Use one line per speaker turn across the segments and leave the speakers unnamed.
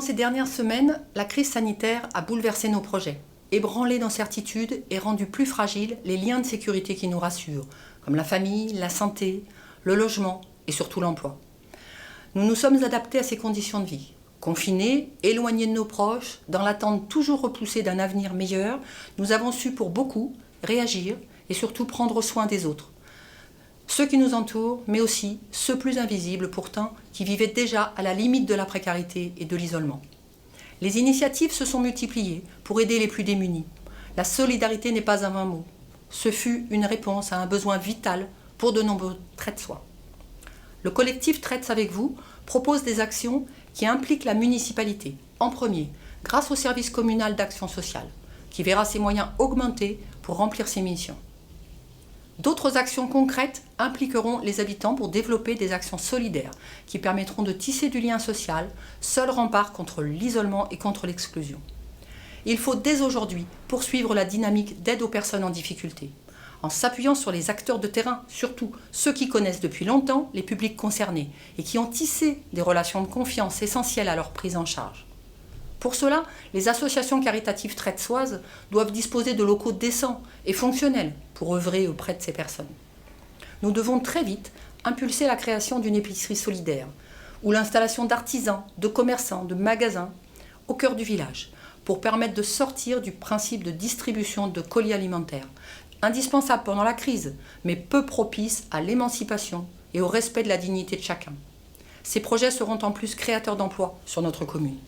ces dernières semaines, la crise sanitaire a bouleversé nos projets, ébranlé nos certitudes et rendu plus fragiles les liens de sécurité qui nous rassurent, comme la famille, la santé, le logement et surtout l'emploi. Nous nous sommes adaptés à ces conditions de vie. Confinés, éloignés de nos proches, dans l'attente toujours repoussée d'un avenir meilleur, nous avons su pour beaucoup réagir et surtout prendre soin des autres. Ceux qui nous entourent, mais aussi ceux plus invisibles pourtant, qui vivaient déjà à la limite de la précarité et de l'isolement. Les initiatives se sont multipliées pour aider les plus démunis. La solidarité n'est pas un vain mot. Ce fut une réponse à un besoin vital pour de nombreux Traite-Soi. Le collectif Traite avec vous propose des actions qui impliquent la municipalité. En premier, grâce au service communal d'action sociale, qui verra ses moyens augmenter pour remplir ses missions. D'autres actions concrètes impliqueront les habitants pour développer des actions solidaires qui permettront de tisser du lien social, seul rempart contre l'isolement et contre l'exclusion. Il faut dès aujourd'hui poursuivre la dynamique d'aide aux personnes en difficulté, en s'appuyant sur les acteurs de terrain, surtout ceux qui connaissent depuis longtemps les publics concernés et qui ont tissé des relations de confiance essentielles à leur prise en charge. Pour cela, les associations caritatives traite-soises doivent disposer de locaux décents et fonctionnels pour œuvrer auprès de ces personnes. Nous devons très vite impulser la création d'une épicerie solidaire ou l'installation d'artisans, de commerçants, de magasins au cœur du village pour permettre de sortir du principe de distribution de colis alimentaires, indispensable pendant la crise, mais peu propice à l'émancipation et au respect de la dignité de chacun. Ces projets seront en plus créateurs d'emplois sur notre commune.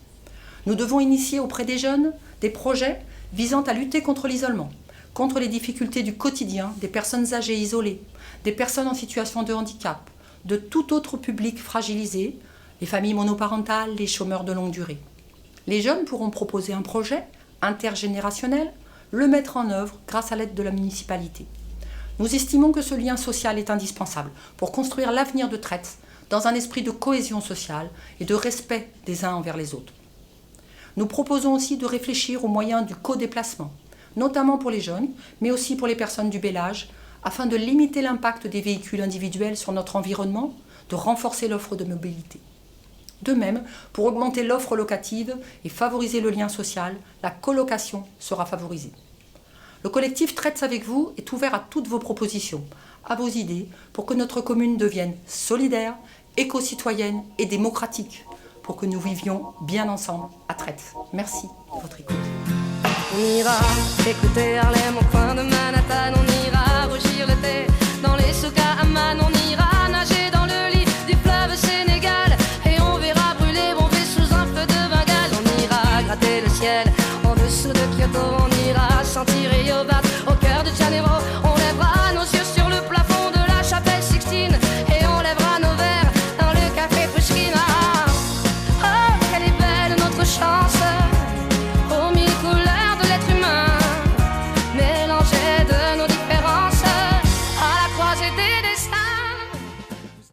Nous devons initier auprès des jeunes des projets visant à lutter contre l'isolement, contre les difficultés du quotidien des personnes âgées isolées, des personnes en situation de handicap, de tout autre public fragilisé, les familles monoparentales, les chômeurs de longue durée. Les jeunes pourront proposer un projet intergénérationnel, le mettre en œuvre grâce à l'aide de la municipalité. Nous estimons que ce lien social est indispensable pour construire l'avenir de Traite dans un esprit de cohésion sociale et de respect des uns envers les autres. Nous proposons aussi de réfléchir aux moyens du co-déplacement, notamment pour les jeunes, mais aussi pour les personnes du bel âge, afin de limiter l'impact des véhicules individuels sur notre environnement, de renforcer l'offre de mobilité. De même, pour augmenter l'offre locative et favoriser le lien social, la colocation sera favorisée. Le collectif Traite avec vous est ouvert à toutes vos propositions, à vos idées, pour que notre commune devienne solidaire, éco-citoyenne et démocratique, pour que nous vivions bien ensemble à Traite. Merci de votre écoute.
On ira écouter Harlem.